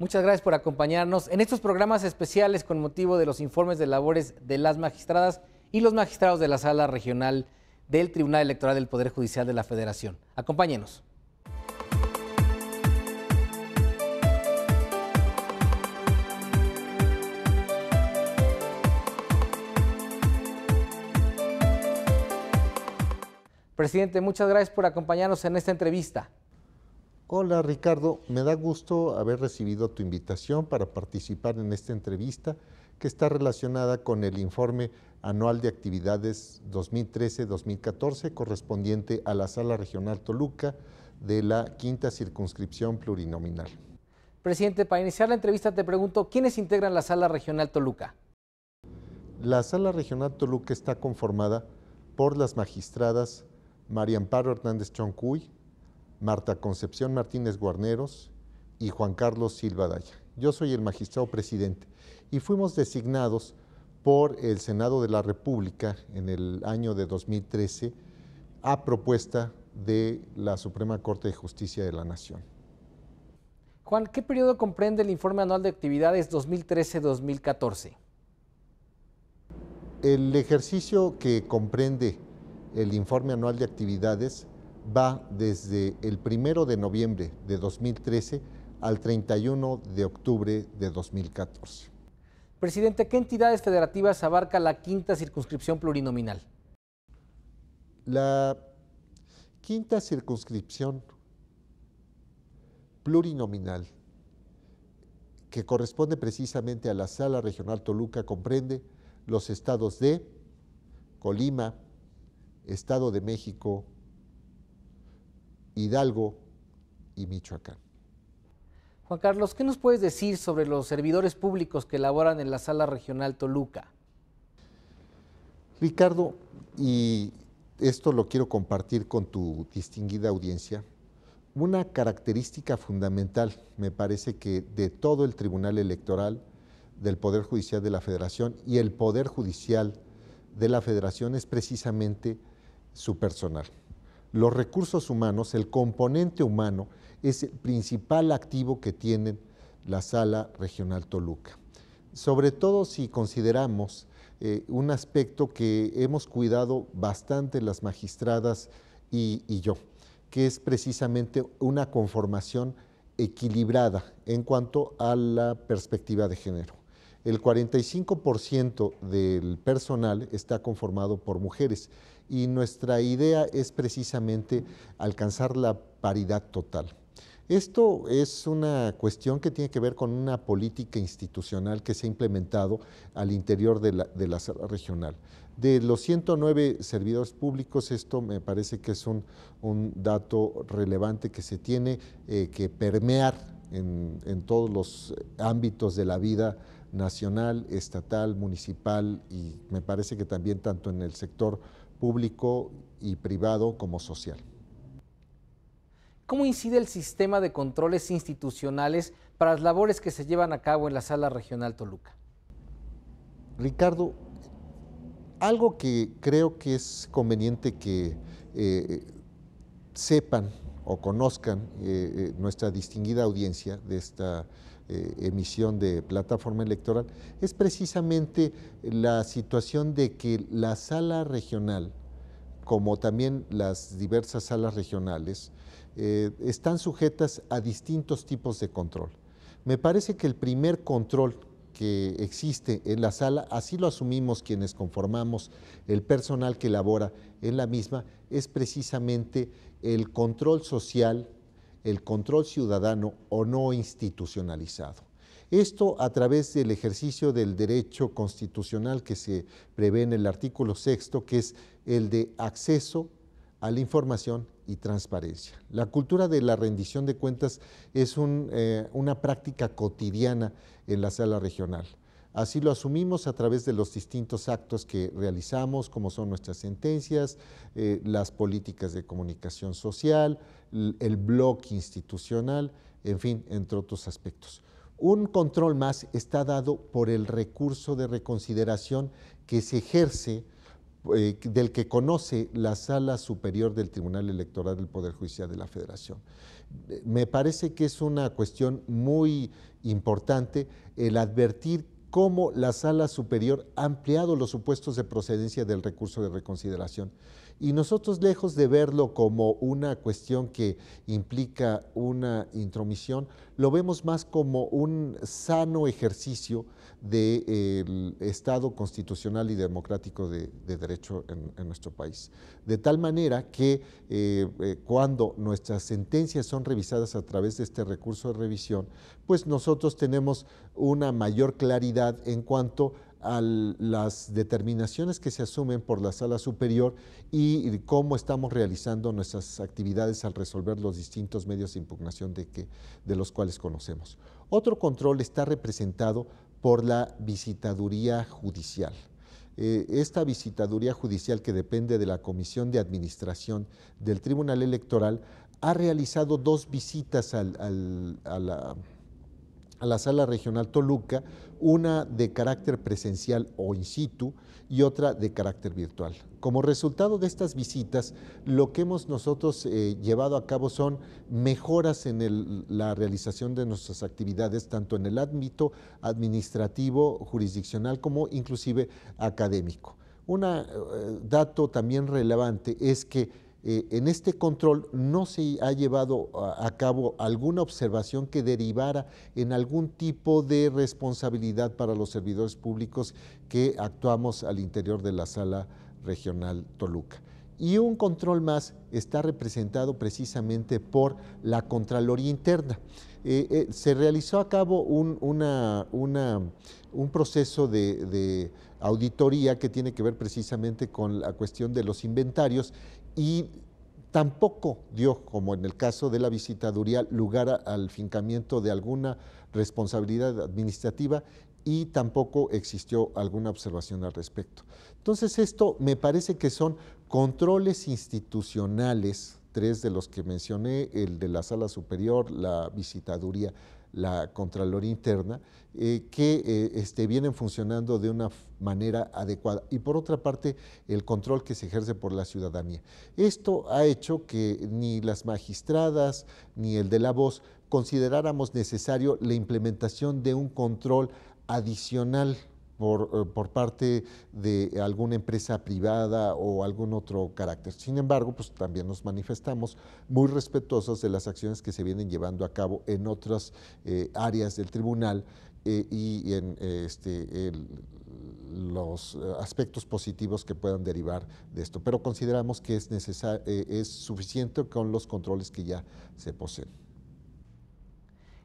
Muchas gracias por acompañarnos en estos programas especiales con motivo de los informes de labores de las magistradas y los magistrados de la Sala Regional del Tribunal Electoral del Poder Judicial de la Federación. Acompáñenos. Presidente, muchas gracias por acompañarnos en esta entrevista. Hola Ricardo, me da gusto haber recibido tu invitación para participar en esta entrevista que está relacionada con el informe anual de actividades 2013-2014 correspondiente a la Sala Regional Toluca de la Quinta Circunscripción Plurinominal. Presidente, para iniciar la entrevista te pregunto, ¿quiénes integran la Sala Regional Toluca? La Sala Regional Toluca está conformada por las magistradas María Amparo Hernández Choncuy, Marta Concepción Martínez Guarneros y Juan Carlos Silva Daya. Yo soy el magistrado presidente y fuimos designados por el Senado de la República en el año de 2013 a propuesta de la Suprema Corte de Justicia de la Nación. Juan, ¿qué periodo comprende el informe anual de actividades 2013-2014? El ejercicio que comprende el informe anual de actividades va desde el 1 de noviembre de 2013 al 31 de octubre de 2014. Presidente, ¿qué entidades federativas abarca la quinta circunscripción plurinominal? La quinta circunscripción plurinominal, que corresponde precisamente a la Sala Regional Toluca, comprende los estados de Colima, Estado de México, Hidalgo y Michoacán. Juan Carlos, ¿qué nos puedes decir sobre los servidores públicos que laboran en la Sala Regional Toluca? Ricardo, y esto lo quiero compartir con tu distinguida audiencia, una característica fundamental, me parece que de todo el Tribunal Electoral, del Poder Judicial de la Federación y el Poder Judicial de la Federación es precisamente su personal. Los recursos humanos, el componente humano, es el principal activo que tiene la Sala Regional Toluca. Sobre todo si consideramos un aspecto que hemos cuidado bastante las magistradas y yo, que es precisamente una conformación equilibrada en cuanto a la perspectiva de género. El 45% del personal está conformado por mujeres y nuestra idea es precisamente alcanzar la paridad total. Esto es una cuestión que tiene que ver con una política institucional que se ha implementado al interior de la sala regional. De los 109 servidores públicos, esto me parece que es un dato relevante que se tiene que permear en todos los ámbitos de la vida nacional, estatal, municipal y me parece que también tanto en el sector público y privado como social. ¿Cómo incide el sistema de controles institucionales para las labores que se llevan a cabo en la Sala Regional Toluca? Ricardo, algo que creo que es conveniente que sepan o conozcan nuestra distinguida audiencia de esta emisión de plataforma electoral, es precisamente la situación de que la sala regional, como también las diversas salas regionales, están sujetas a distintos tipos de control. Me parece que el primer control que existe en la sala, así lo asumimos quienes conformamos el personal que labora en la misma, es precisamente el control social, el control ciudadano o no institucionalizado. Esto a través del ejercicio del derecho constitucional que se prevé en el artículo 6º, que es el de acceso a la información y transparencia. La cultura de la rendición de cuentas es una práctica cotidiana en la sala regional. Así lo asumimos a través de los distintos actos que realizamos, como son nuestras sentencias, las políticas de comunicación social, el bloque institucional, en fin, entre otros aspectos. Un control más está dado por el recurso de reconsideración que se ejerce del que conoce la Sala Superior del Tribunal Electoral del Poder Judicial de la Federación. Me parece que es una cuestión muy importante el advertir cómo la Sala Superior ha ampliado los supuestos de procedencia del recurso de reconsideración. Y nosotros, lejos de verlo como una cuestión que implica una intromisión, lo vemos más como un sano ejercicio del Estado constitucional y democrático de derecho en nuestro país. De tal manera que cuando nuestras sentencias son revisadas a través de este recurso de revisión, pues nosotros tenemos una mayor claridad en cuanto a las determinaciones que se asumen por la Sala Superior y cómo estamos realizando nuestras actividades al resolver los distintos medios de impugnación de los cuales conocemos. Otro control está representado por la visitaduría judicial. Esta visitaduría judicial, que depende de la Comisión de Administración del Tribunal Electoral, ha realizado 2 visitas a la Sala Regional Toluca, una de carácter presencial o in situ y otra de carácter virtual. Como resultado de estas visitas, lo que hemos nosotros llevado a cabo son mejoras en la realización de nuestras actividades, tanto en el ámbito administrativo, jurisdiccional, como inclusive académico. Un dato también relevante es que en este control no se ha llevado a cabo alguna observación que derivara en algún tipo de responsabilidad para los servidores públicos que actuamos al interior de la Sala Regional Toluca. Y un control más está representado precisamente por la Contraloría Interna. Se realizó a cabo un proceso de auditoría que tiene que ver precisamente con la cuestión de los inventarios, y tampoco dio, como en el caso de la visitaduría, lugar al fincamiento de alguna responsabilidad administrativa, y tampoco existió alguna observación al respecto. Entonces, esto me parece que son controles institucionales, 3 de los que mencioné: el de la Sala Superior, la visitaduría, la Contraloría Interna, que vienen funcionando de una manera adecuada. Y por otra parte, el control que se ejerce por la ciudadanía. Esto ha hecho que ni las magistradas ni el de la voz consideráramos necesario la implementación de un control adicional por parte de alguna empresa privada o algún otro carácter. Sin embargo, pues también nos manifestamos muy respetuosos de las acciones que se vienen llevando a cabo en otras áreas del tribunal y en los aspectos positivos que puedan derivar de esto. Pero consideramos que es suficiente con los controles que ya se poseen.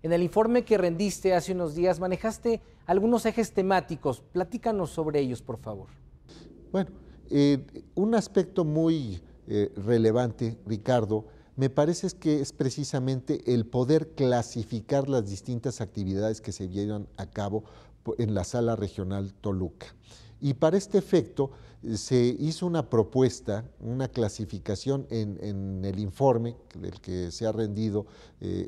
En el informe que rendiste hace unos días manejaste algunos ejes temáticos. Platícanos sobre ellos, por favor. Bueno, un aspecto muy relevante, Ricardo, me parece que es precisamente el poder clasificar las distintas actividades que se llevan a cabo en la Sala Regional Toluca. Y para este efecto se hizo una propuesta, una clasificación en el informe del que se ha rendido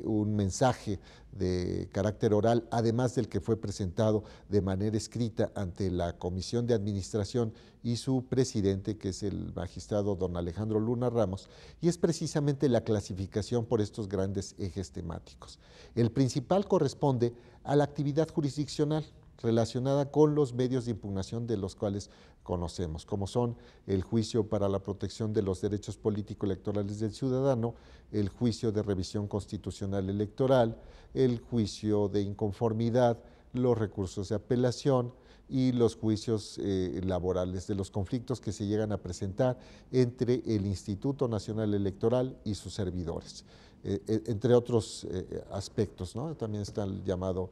un mensaje de carácter oral, además del que fue presentado de manera escrita ante la Comisión de Administración y su presidente, que es el magistrado don Alejandro Luna Ramos, y es precisamente la clasificación por estos grandes ejes temáticos. El principal corresponde a la actividad jurisdiccional relacionada con los medios de impugnación de los cuales conocemos, como son el juicio para la protección de los derechos político-electorales del ciudadano, el juicio de revisión constitucional electoral, el juicio de inconformidad, los recursos de apelación y los juicios laborales de los conflictos que se llegan a presentar entre el Instituto Nacional Electoral y sus servidores. Entre otros aspectos, ¿no? También está el llamado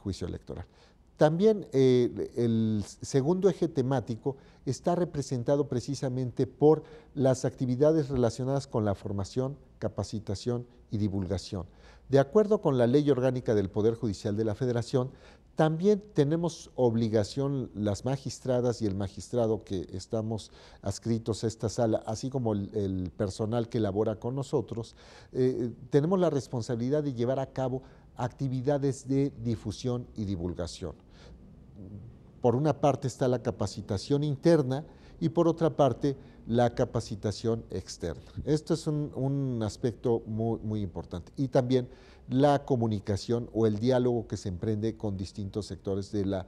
juicio electoral. También el segundo eje temático está representado precisamente por las actividades relacionadas con la formación, capacitación y divulgación. De acuerdo con la Ley Orgánica del Poder Judicial de la Federación, también tenemos obligación las magistradas y el magistrado que estamos adscritos a esta sala, así como el personal que labora con nosotros, tenemos la responsabilidad de llevar a cabo actividades de difusión y divulgación. Por una parte está la capacitación interna y por otra parte la capacitación externa. Esto es un aspecto muy importante. Y también la comunicación o el diálogo que se emprende con distintos sectores de la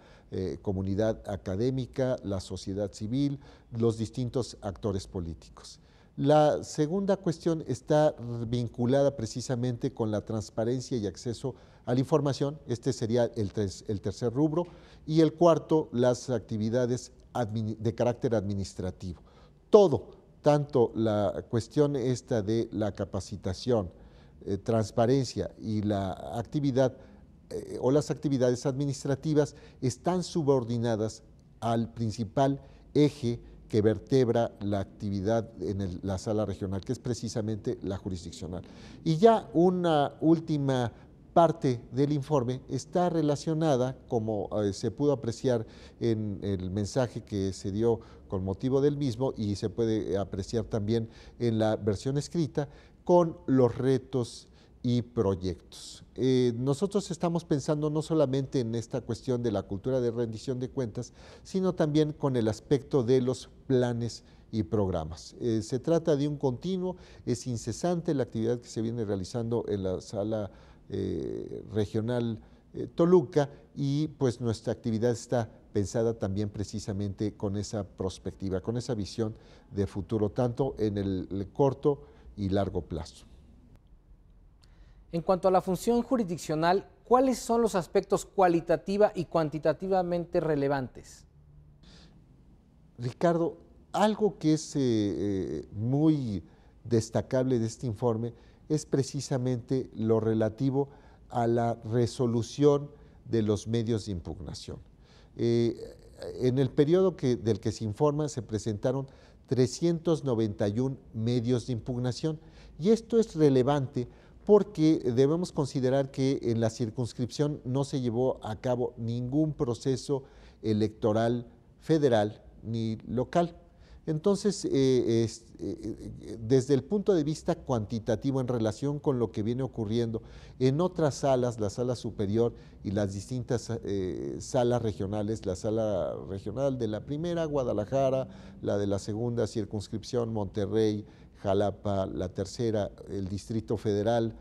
comunidad académica, la sociedad civil, los distintos actores políticos. La segunda cuestión está vinculada precisamente con la transparencia y acceso a la información. Este sería el tercer rubro. Y el cuarto, las actividades de carácter administrativo. Todo, tanto la cuestión esta de la capacitación, transparencia y la actividad o las actividades administrativas están subordinadas al principal eje que vertebra la actividad en la sala regional, que es precisamente la jurisdiccional. Y ya una última parte del informe está relacionada, como se pudo apreciar en el mensaje que se dio con motivo del mismo y se puede apreciar también en la versión escrita, con los retos y proyectos. Nosotros estamos pensando no solamente en esta cuestión de la cultura de rendición de cuentas, sino también con el aspecto de los planes y programas. Se trata de un continuo, es incesante la actividad que se viene realizando en la sala regional Toluca, y pues nuestra actividad está pensada también precisamente con esa perspectiva, con esa visión de futuro, tanto en el corto y largo plazo. En cuanto a la función jurisdiccional, ¿cuáles son los aspectos cualitativa y cuantitativamente relevantes? Ricardo, algo que es muy destacable de este informe es precisamente lo relativo a la resolución de los medios de impugnación. En el periodo del que se informa se presentaron 391 medios de impugnación, y esto es relevante porque debemos considerar que en la circunscripción no se llevó a cabo ningún proceso electoral federal ni local. Entonces, desde el punto de vista cuantitativo, en relación con lo que viene ocurriendo en otras salas, la sala superior y las distintas salas regionales, la sala regional de la primera, Guadalajara, la de la segunda circunscripción, Monterrey, Jalapa, la tercera, el Distrito Federal,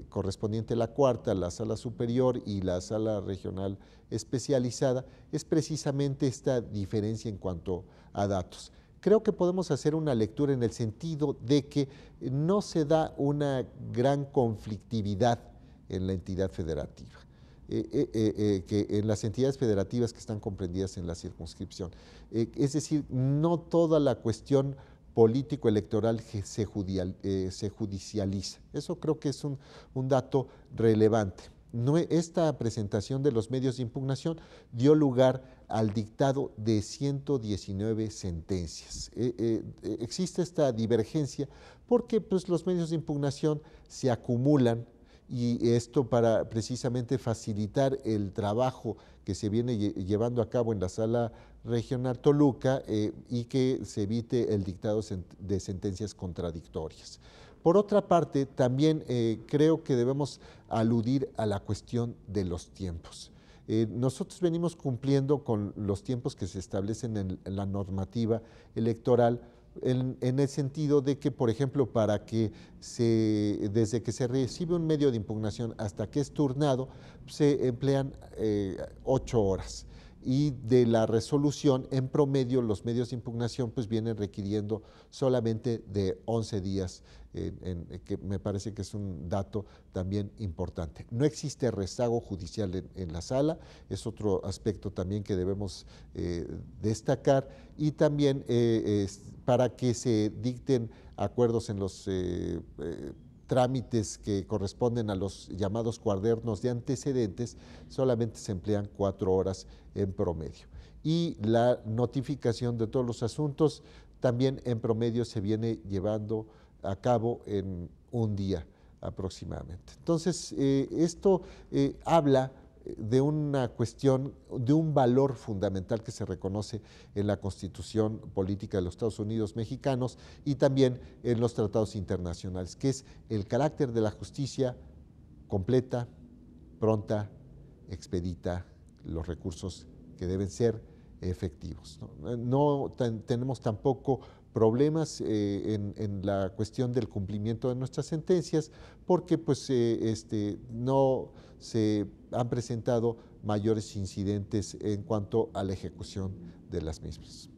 correspondiente a la cuarta, la sala superior y la sala regional especializada, es precisamente esta diferencia en cuanto a datos. Creo que podemos hacer una lectura en el sentido de que no se da una gran conflictividad en la entidad federativa, que en las entidades federativas que están comprendidas en la circunscripción. Es decir, no toda la cuestión político-electoral se judicializa. Eso creo que es un dato relevante. Esta presentación de los medios de impugnación dio lugar al dictado de 119 sentencias. Existe esta divergencia porque pues, los medios de impugnación se acumulan, y esto para precisamente facilitar el trabajo que se viene llevando a cabo en la sala regional Toluca y que se evite el dictado de sentencias contradictorias. Por otra parte, también creo que debemos aludir a la cuestión de los tiempos. Nosotros venimos cumpliendo con los tiempos que se establecen en la normativa electoral, en el sentido de que, por ejemplo, desde que se recibe un medio de impugnación hasta que es turnado, se emplean 8 horas. Y de la resolución, en promedio, los medios de impugnación pues vienen requiriendo solamente de 11 días, que me parece que es un dato también importante. No existe rezago judicial en la sala, es otro aspecto también que debemos destacar, y también para que se dicten acuerdos en los trámites que corresponden a los llamados cuadernos de antecedentes, solamente se emplean 4 horas en promedio. Y la notificación de todos los asuntos también en promedio se viene llevando a cabo en un día aproximadamente. Entonces, esto habla de una cuestión, de un valor fundamental que se reconoce en la Constitución Política de los Estados Unidos Mexicanos y también en los tratados internacionales, que es el carácter de la justicia completa, pronta, expedita, los recursos que deben ser efectivos, ¿no? Tenemos tampoco problemas en la cuestión del cumplimiento de nuestras sentencias porque pues, no se han presentado mayores incidentes en cuanto a la ejecución de las mismas.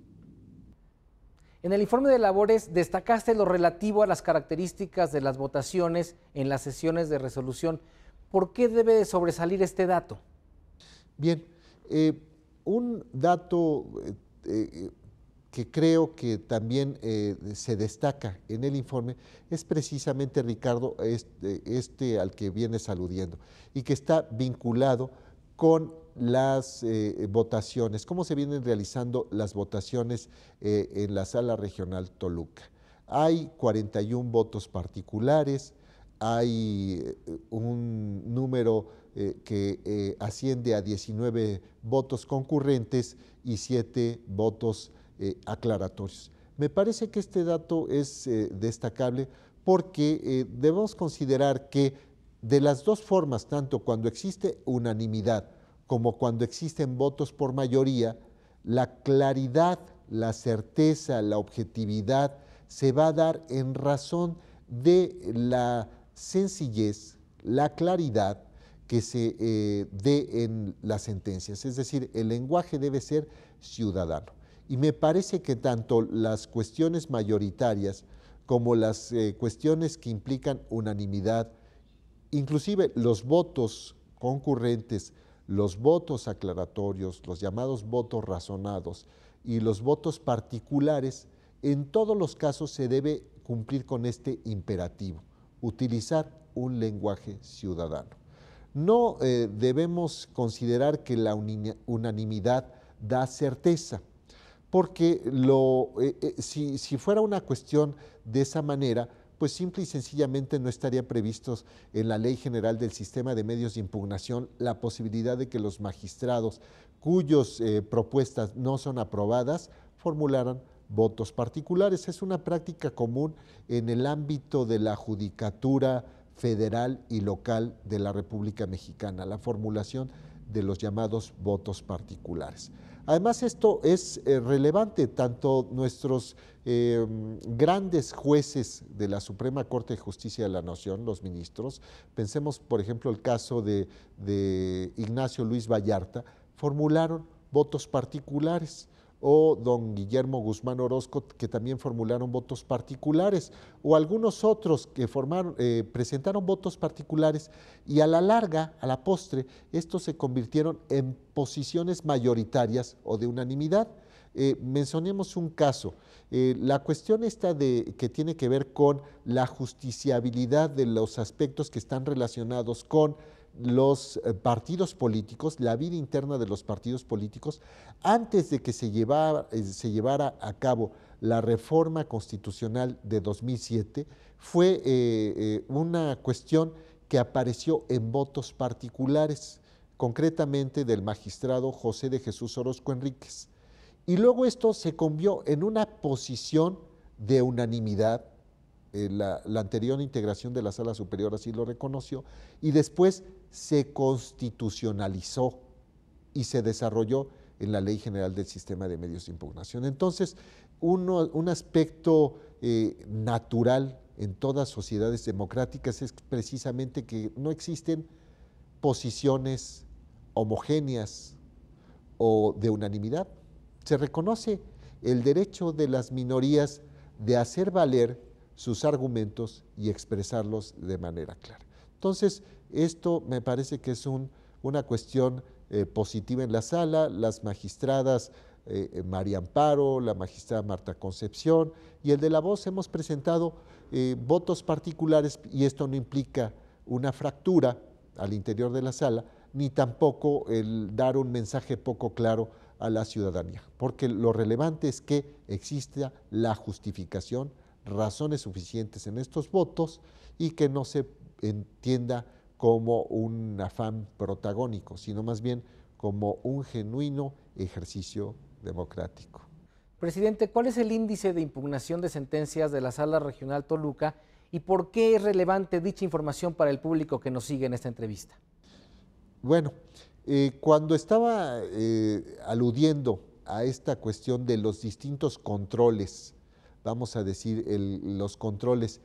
En el informe de labores destacaste lo relativo a las características de las votaciones en las sesiones de resolución. ¿Por qué debe de sobresalir este dato? Bien, un dato que creo que también se destaca en el informe es precisamente, Ricardo, al que vienes aludiendo y que está vinculado con las votaciones, cómo se vienen realizando las votaciones en la Sala Regional Toluca. Hay 41 votos particulares, hay un número que asciende a 19 votos concurrentes y 7 votos aclaratorios. Me parece que este dato es destacable porque debemos considerar que de las dos formas, tanto cuando existe unanimidad como cuando existen votos por mayoría, la claridad, la certeza, la objetividad se va a dar en razón de la sencillez, la claridad que se dé en las sentencias. Es decir, el lenguaje debe ser ciudadano. Y me parece que tanto las cuestiones mayoritarias como las cuestiones que implican unanimidad, inclusive los votos concurrentes, los votos aclaratorios, los llamados votos razonados y los votos particulares, en todos los casos se debe cumplir con este imperativo, utilizar un lenguaje ciudadano. No debemos considerar que la unanimidad da certeza, porque si fuera una cuestión de esa manera, pues simple y sencillamente no estaría previsto en la Ley General del Sistema de Medios de Impugnación la posibilidad de que los magistrados cuyas propuestas no son aprobadas formularan votos particulares. Es una práctica común en el ámbito de la judicatura federal y local de la República Mexicana, la formulación de los llamados votos particulares. Además, esto es relevante, tanto nuestros grandes jueces de la Suprema Corte de Justicia de la Nación, los ministros, pensemos por ejemplo el caso de Ignacio Luis Vallarta, formularon votos particulares, o don Guillermo Guzmán Orozco, que también formularon votos particulares, o algunos otros que presentaron votos particulares y a la larga, a la postre, estos se convirtieron en posiciones mayoritarias o de unanimidad. Mencionemos un caso, la cuestión esta que tiene que ver con la justiciabilidad de los aspectos que están relacionados con los partidos políticos, la vida interna de los partidos políticos, antes de que se llevara a cabo la reforma constitucional de 2007, fue una cuestión que apareció en votos particulares, concretamente del magistrado José de Jesús Orozco Enríquez. Y luego esto se convirtió en una posición de unanimidad. La anterior integración de la Sala Superior así lo reconoció, y después se constitucionalizó y se desarrolló en la Ley General del Sistema de Medios de Impugnación. Entonces, un aspecto natural en todas sociedades democráticas es precisamente que no existen posiciones homogéneas o de unanimidad. Se reconoce el derecho de las minorías de hacer valer sus argumentos y expresarlos de manera clara. Entonces, esto me parece que es una cuestión positiva en la sala. Las magistradas María Amparo, la magistrada Marta Concepción y el de la voz hemos presentado votos particulares, y esto no implica una fractura al interior de la sala, ni tampoco el dar un mensaje poco claro a la ciudadanía, porque lo relevante es que exista la justificación, razones suficientes en estos votos y que no se entienda como un afán protagónico, sino más bien como un genuino ejercicio democrático. Presidente, ¿cuál es el índice de impugnación de sentencias de la Sala Regional Toluca y por qué es relevante dicha información para el público que nos sigue en esta entrevista? Bueno, cuando estaba aludiendo a esta cuestión de los distintos controles, vamos a decir, los controles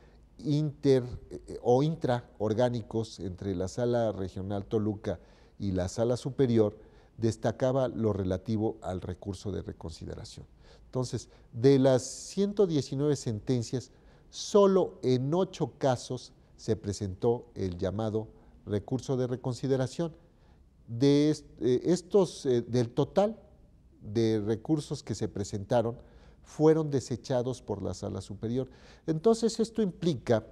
o intraorgánicos entre la Sala Regional Toluca y la Sala Superior, destacaba lo relativo al recurso de reconsideración. Entonces, de las 119 sentencias, solo en 8 casos se presentó el llamado recurso de reconsideración. Del total de recursos que se presentaron, fueron desechados por la Sala Superior. Entonces, esto implica,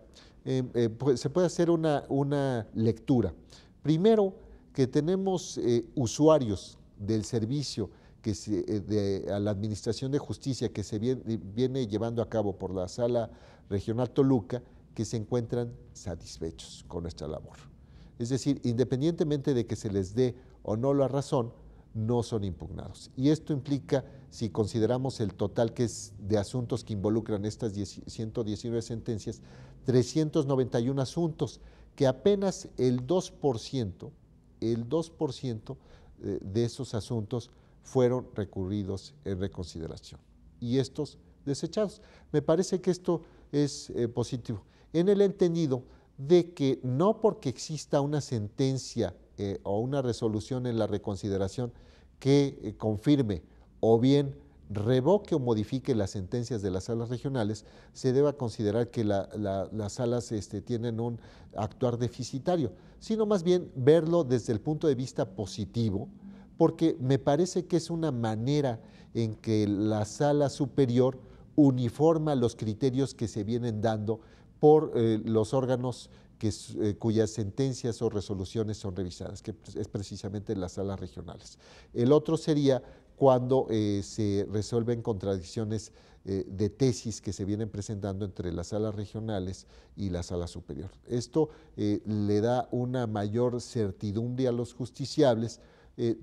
se puede hacer una lectura. Primero, que tenemos usuarios del servicio a la Administración de Justicia que se viene llevando a cabo por la Sala Regional Toluca, que se encuentran satisfechos con nuestra labor. Es decir, independientemente de que se les dé o no la razón, no son impugnados. Y esto implica, si consideramos el total que es de asuntos que involucran estas 119 sentencias, 391 asuntos, que apenas el 2% de esos asuntos fueron recurridos en reconsideración y estos desechados. Me parece que esto es positivo, en el entendido de que no porque exista una sentencia o una resolución en la reconsideración que confirme o bien revoque o modifique las sentencias de las salas regionales, se deba considerar que las salas tienen un actuar deficitario, sino más bien verlo desde el punto de vista positivo, porque me parece que es una manera en que la Sala Superior uniforma los criterios que se vienen dando por los órganos cuyas sentencias o resoluciones son revisadas, que es precisamente las salas regionales. El otro sería cuando se resuelven contradicciones de tesis que se vienen presentando entre las salas regionales y la Sala Superior. Esto le da una mayor certidumbre a los justiciables,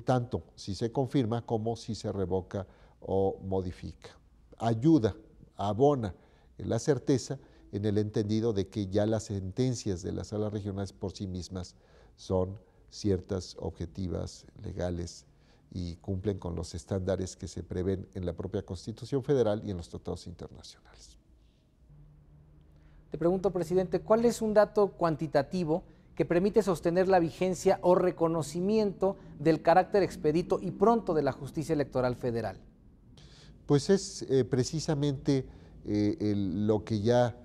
tanto si se confirma como si se revoca o modifica. Ayuda, abona la certeza en el entendido de que ya las sentencias de las salas regionales por sí mismas son ciertas, objetivas, legales y cumplen con los estándares que se prevén en la propia Constitución Federal y en los tratados internacionales. Te pregunto, presidente, ¿cuál es un dato cuantitativo que permite sostener la vigencia o reconocimiento del carácter expedito y pronto de la justicia electoral federal? Pues es precisamente lo que ya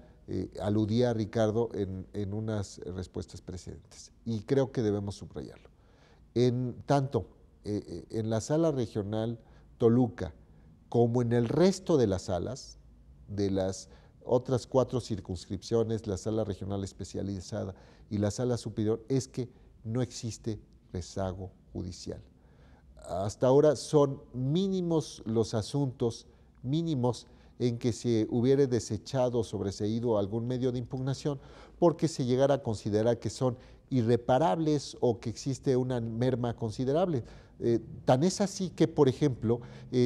aludía Ricardo en unas respuestas precedentes, y creo que debemos subrayarlo. En la Sala Regional Toluca como en el resto de las salas, de las otras 4 circunscripciones, la Sala Regional Especializada y la Sala Superior, es que no existe rezago judicial. Hasta ahora son mínimos los asuntos, mínimos en que se hubiera desechado o sobreseído algún medio de impugnación porque se llegara a considerar que son irreparables o que existe una merma considerable. Tan es así que, por ejemplo,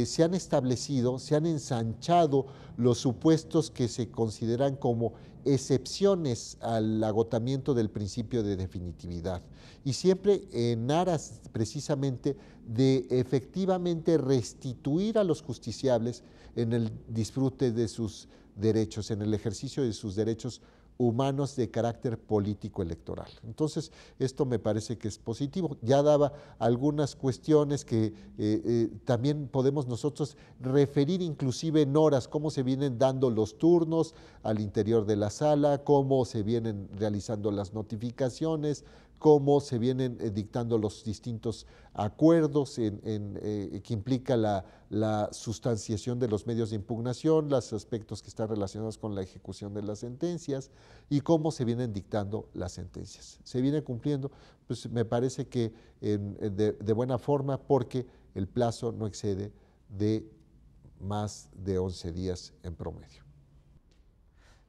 se han establecido, se han ensanchado los supuestos que se consideran como excepciones al agotamiento del principio de definitividad, y siempre en aras precisamente de efectivamente restituir a los justiciables en el disfrute de sus derechos, en el ejercicio de sus derechos humanos de carácter político electoral. Entonces, esto me parece que es positivo. Ya daba algunas cuestiones que también podemos nosotros referir inclusive en horas, cómo se vienen dando los turnos al interior de la sala, cómo se vienen realizando las notificaciones, cómo se vienen dictando los distintos acuerdos que implica la sustanciación de los medios de impugnación, los aspectos que están relacionados con la ejecución de las sentencias y cómo se vienen dictando las sentencias. Se viene cumpliendo, pues me parece que de buena forma, porque el plazo no excede de más de 11 días en promedio.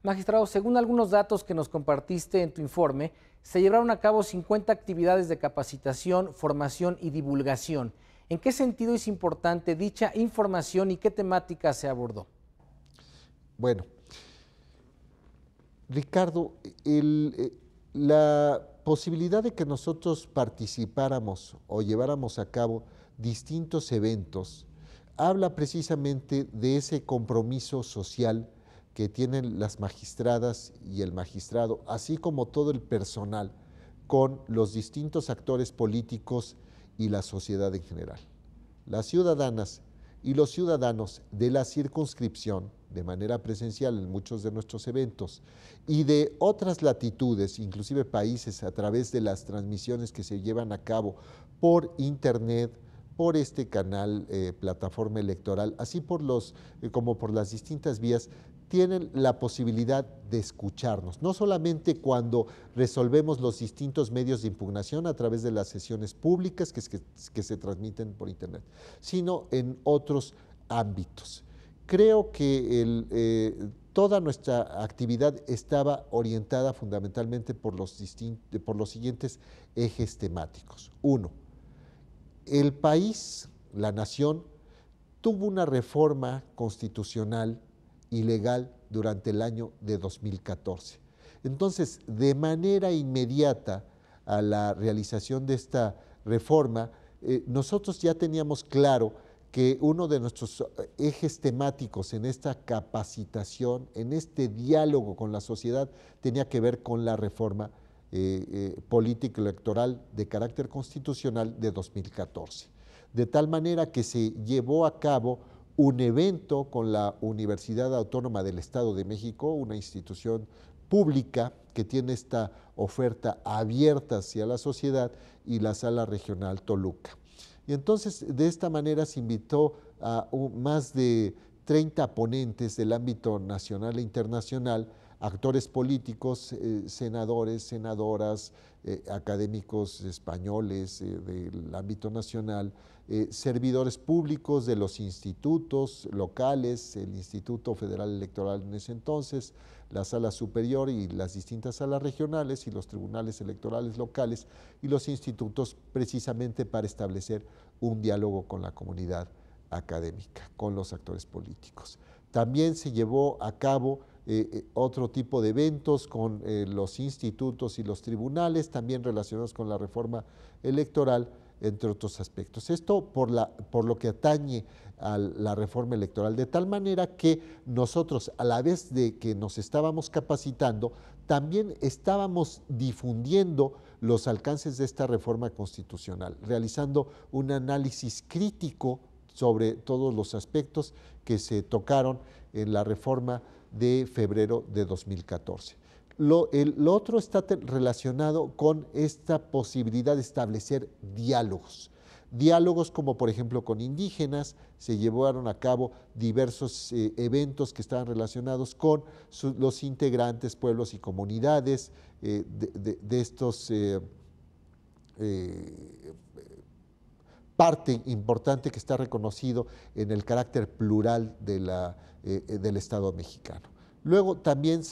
Magistrado, según algunos datos que nos compartiste en tu informe, se llevaron a cabo 50 actividades de capacitación, formación y divulgación. ¿En qué sentido es importante dicha información y qué temática se abordó? Bueno, Ricardo, la posibilidad de que nosotros participáramos o lleváramos a cabo distintos eventos habla precisamente de ese compromiso social que tienen las magistradas y el magistrado, así como todo el personal, con los distintos actores políticos y la sociedad en general. Las ciudadanas y los ciudadanos de la circunscripción, de manera presencial en muchos de nuestros eventos, y de otras latitudes, inclusive países, a través de las transmisiones que se llevan a cabo por internet, por este canal, plataforma electoral, así como por las distintas vías, tienen la posibilidad de escucharnos, no solamente cuando resolvemos los distintos medios de impugnación a través de las sesiones públicas que se transmiten por internet, sino en otros ámbitos. Creo que toda nuestra actividad estaba orientada fundamentalmente por los siguientes ejes temáticos. Uno, el país, la nación, tuvo una reforma constitucional y legal durante el año de 2014. Entonces, de manera inmediata a la realización de esta reforma, nosotros ya teníamos claro que uno de nuestros ejes temáticos en esta capacitación, en este diálogo con la sociedad, tenía que ver con la reforma política electoral de carácter constitucional de 2014. De tal manera que se llevó a cabo un evento con la Universidad Autónoma del Estado de México, una institución pública que tiene esta oferta abierta hacia la sociedad, y la Sala Regional Toluca. Y entonces, de esta manera se invitó a más de 30 ponentes del ámbito nacional e internacional, actores políticos, senadores, senadoras, académicos españoles del ámbito nacional, servidores públicos de los institutos locales, el Instituto Federal Electoral en ese entonces, la Sala Superior y las distintas salas regionales y los tribunales electorales locales y los institutos, precisamente para establecer un diálogo con la comunidad académica, con los actores políticos. También se llevó a cabo otro tipo de eventos con los institutos y los tribunales, también relacionados con la reforma electoral, entre otros aspectos. Esto por lo que atañe a la reforma electoral, de tal manera que nosotros, a la vez de que nos estábamos capacitando, también estábamos difundiendo los alcances de esta reforma constitucional, realizando un análisis crítico sobre todos los aspectos que se tocaron en la reforma de febrero de 2014. Lo otro está relacionado con esta posibilidad de establecer diálogos como por ejemplo con indígenas. Se llevaron a cabo diversos eventos que estaban relacionados con los integrantes, pueblos y comunidades de estos parte importante que está reconocido en el carácter plural del Estado mexicano. Luego también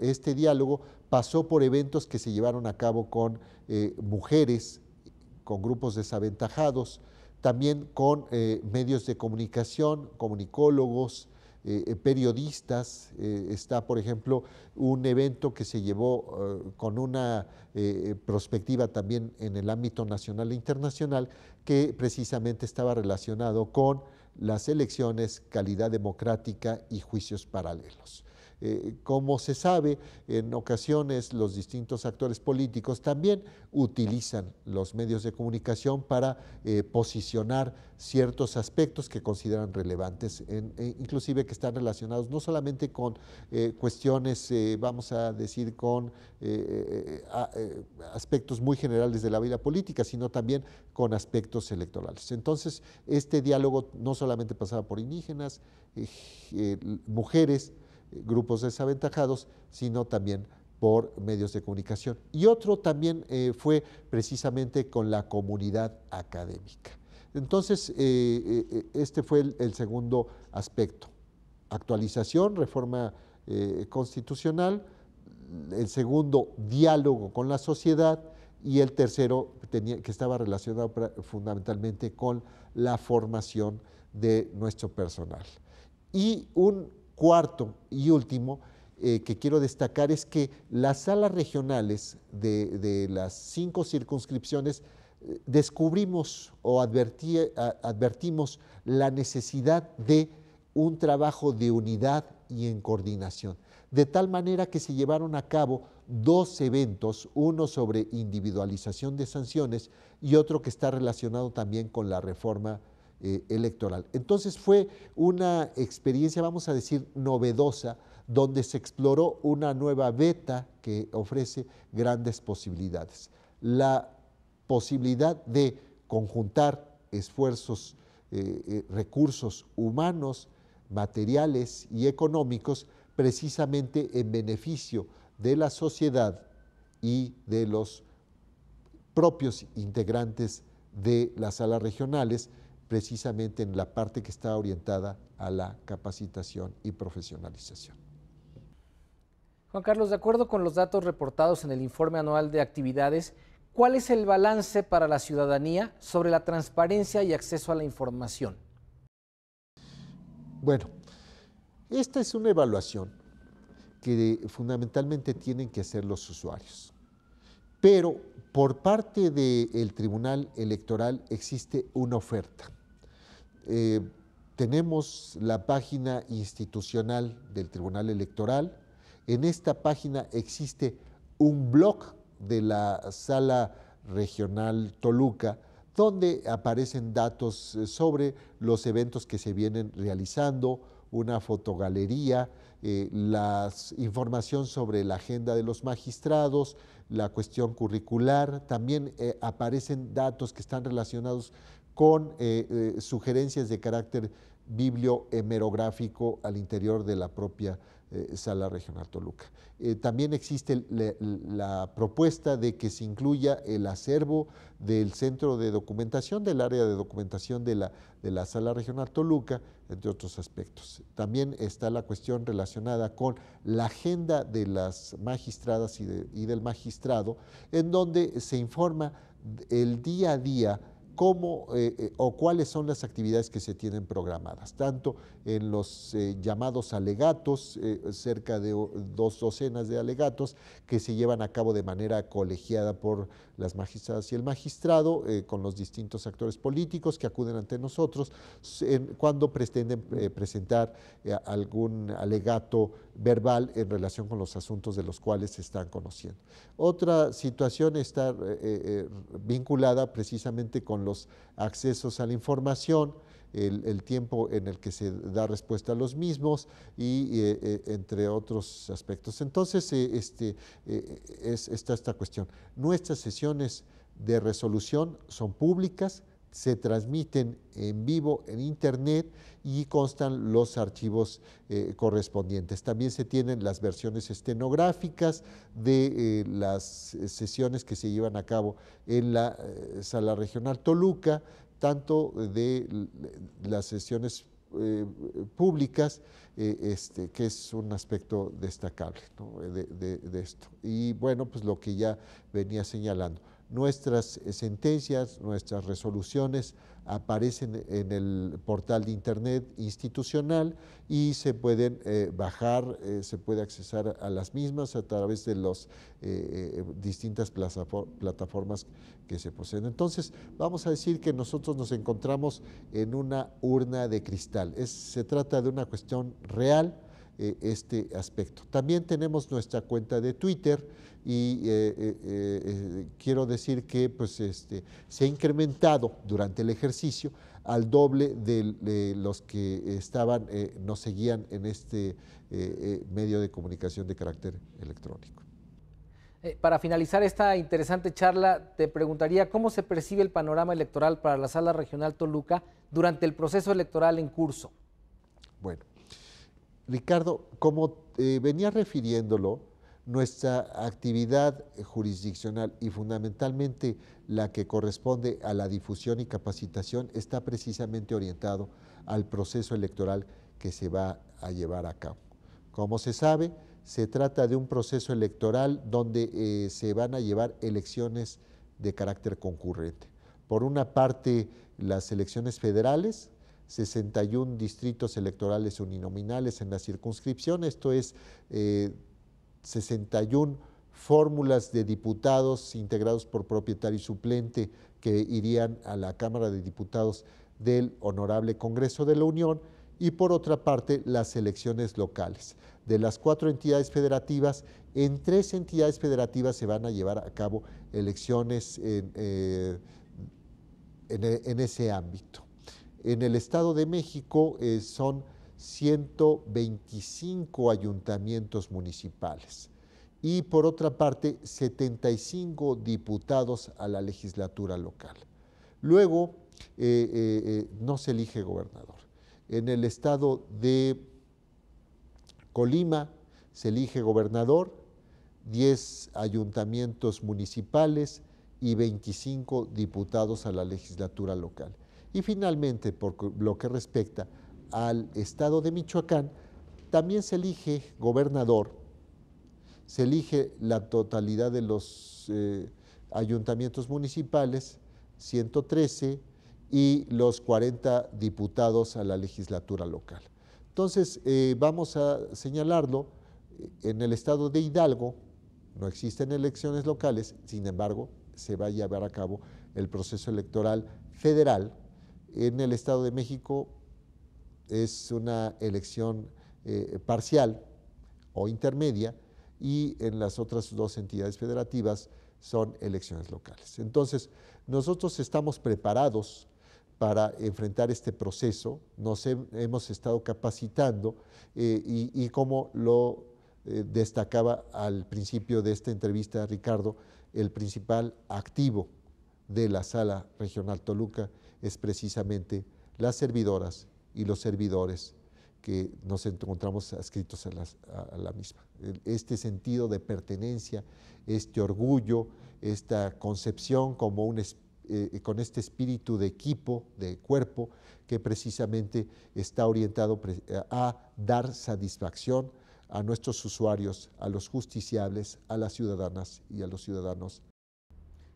este diálogo pasó por eventos que se llevaron a cabo con mujeres, con grupos desaventajados, también con medios de comunicación, comunicólogos, periodistas. Está, por ejemplo, un evento que se llevó con una perspectiva también en el ámbito nacional e internacional, que precisamente estaba relacionado con las elecciones, calidad democrática y juicios paralelos. Como se sabe, en ocasiones los distintos actores políticos también utilizan los medios de comunicación para posicionar ciertos aspectos que consideran relevantes, inclusive que están relacionados no solamente con cuestiones, vamos a decir, con aspectos muy generales de la vida política, sino también con aspectos electorales. Entonces, este diálogo no solamente pasaba por indígenas, mujeres, grupos desaventajados, sino también por medios de comunicación. Y otro también fue precisamente con la comunidad académica. Entonces, este fue el segundo aspecto. Actualización, reforma constitucional. El segundo, diálogo con la sociedad. Y el tercero, que estaba relacionado fundamentalmente con la formación de nuestro personal. Y un cuarto y último que quiero destacar es que las salas regionales de las 5 circunscripciones descubrimos o advertimos la necesidad de un trabajo de unidad y en coordinación, de tal manera que se llevaron a cabo dos eventos, uno sobre individualización de sanciones y otro que está relacionado también con la reforma electoral. Entonces fue una experiencia, vamos a decir, novedosa, donde se exploró una nueva beta que ofrece grandes posibilidades. La posibilidad de conjuntar esfuerzos, recursos humanos, materiales y económicos precisamente en beneficio de la sociedad y de los propios integrantes de las salas regionales, precisamente en la parte que está orientada a la capacitación y profesionalización. Juan Carlos, de acuerdo con los datos reportados en el informe anual de actividades, ¿cuál es el balance para la ciudadanía sobre la transparencia y acceso a la información? Bueno, esta es una evaluación que fundamentalmente tienen que hacer los usuarios, pero por parte del Tribunal Electoral existe una oferta. Tenemos la página institucional del Tribunal Electoral. En esta página existe un blog de la Sala Regional Toluca, donde aparecen datos sobre los eventos que se vienen realizando, una fotogalería, la información sobre la agenda de los magistrados, la cuestión curricular, también aparecen datos que están relacionados con sugerencias de carácter bibliohemerográfico al interior de la propia Sala Regional Toluca. También existe la propuesta de que se incluya el acervo del Centro de Documentación, del área de documentación de la Sala Regional Toluca, entre otros aspectos. También está la cuestión relacionada con la agenda de las magistradas y del magistrado, en donde se informa el día a día cómo o cuáles son las actividades que se tienen programadas, tanto en los llamados alegatos, cerca de 2 docenas de alegatos que se llevan a cabo de manera colegiada por las magistradas y el magistrado, con los distintos actores políticos que acuden ante nosotros cuando pretenden presentar algún alegato verbal en relación con los asuntos de los cuales se están conociendo. Otra situación está vinculada precisamente con los accesos a la información, el tiempo en el que se da respuesta a los mismos y entre otros aspectos. Entonces, está esta cuestión. Nuestras sesiones de resolución son públicas, se transmiten en vivo en internet y constan los archivos correspondientes. También se tienen las versiones estenográficas de las sesiones que se llevan a cabo en la Sala Regional Toluca, tanto de las sesiones públicas, que es un aspecto destacable, ¿no? de esto. Y bueno, pues lo que ya venía señalando. Nuestras sentencias, nuestras resoluciones aparecen en el portal de internet institucional y se pueden bajar, se puede accesar a las mismas a través de las distintas plataformas que se poseen. Entonces, vamos a decir que nosotros nos encontramos en una urna de cristal. Se trata de una cuestión real, este aspecto. También tenemos nuestra cuenta de Twitter y quiero decir que pues, se ha incrementado durante el ejercicio al doble de los que nos seguían en este medio de comunicación de carácter electrónico. Para finalizar esta interesante charla, te preguntaría cómo se percibe el panorama electoral para la Sala Regional Toluca durante el proceso electoral en curso. Bueno, Ricardo, como venía refiriéndolo, nuestra actividad jurisdiccional y fundamentalmente la que corresponde a la difusión y capacitación está precisamente orientado al proceso electoral que se va a llevar a cabo. Como se sabe, se trata de un proceso electoral donde se van a llevar elecciones de carácter concurrente. Por una parte, las elecciones federales, 61 distritos electorales uninominales en la circunscripción, esto es 61 fórmulas de diputados integrados por propietario y suplente que irían a la Cámara de Diputados del Honorable Congreso de la Unión, y por otra parte las elecciones locales. De las 4 entidades federativas, en 3 entidades federativas se van a llevar a cabo elecciones en ese ámbito. En el Estado de México son 125 ayuntamientos municipales y por otra parte 75 diputados a la legislatura local. Luego no se elige gobernador. En el estado de Colima se elige gobernador, 10 ayuntamientos municipales y 25 diputados a la legislatura local. Y finalmente, por lo que respecta al estado de Michoacán, también se elige gobernador, se elige la totalidad de los ayuntamientos municipales, 113, y los 40 diputados a la legislatura local. Entonces, vamos a señalarlo, en el estado de Hidalgo no existen elecciones locales, sin embargo, se va a llevar a cabo el proceso electoral federal. En el Estado de México es una elección parcial o intermedia, y en las otras 2 entidades federativas son elecciones locales. Entonces, nosotros estamos preparados para enfrentar este proceso, nos hemos estado capacitando y como lo destacaba al principio de esta entrevista, Ricardo, el principal activo de la Sala Regional Toluca es precisamente las servidoras y los servidores que nos encontramos adscritos a la misma. Este sentido de pertenencia, este orgullo, esta concepción como con este espíritu de equipo, de cuerpo, que precisamente está orientado a dar satisfacción a nuestros usuarios, a los justiciables, a las ciudadanas y a los ciudadanos.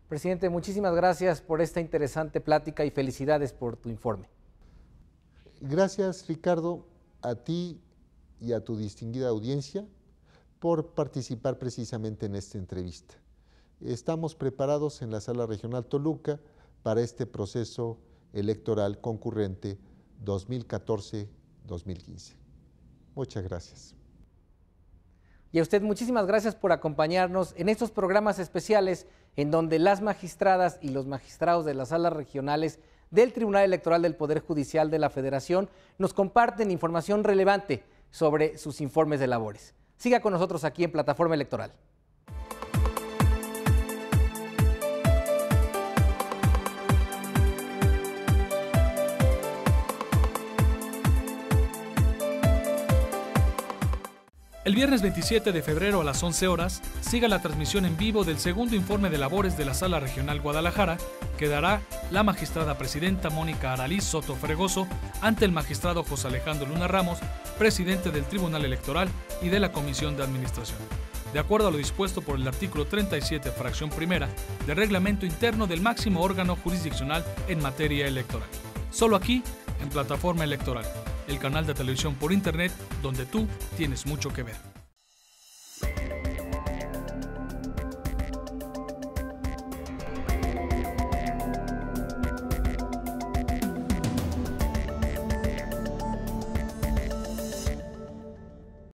Presidente, muchísimas gracias por esta interesante plática y felicidades por tu informe. Gracias, Ricardo, a ti y a tu distinguida audiencia por participar precisamente en esta entrevista. Estamos preparados en la Sala Regional Toluca para este proceso electoral concurrente 2014-2015. Muchas gracias. Y a usted muchísimas gracias por acompañarnos en estos programas especiales en donde las magistradas y los magistrados de las salas regionales del Tribunal Electoral del Poder Judicial de la Federación nos comparten información relevante sobre sus informes de labores. Siga con nosotros aquí en Plataforma Electoral. El viernes 27 de febrero a las 11 horas, siga la transmisión en vivo del segundo informe de labores de la Sala Regional Guadalajara, que dará la magistrada presidenta Mónica Aralí Soto Fregoso ante el magistrado José Alejandro Luna Ramos, presidente del Tribunal Electoral y de la Comisión de Administración, de acuerdo a lo dispuesto por el artículo 37, fracción primera, del reglamento interno del máximo órgano jurisdiccional en materia electoral. Solo aquí, en Plataforma Electoral, el canal de televisión por internet donde tú tienes mucho que ver.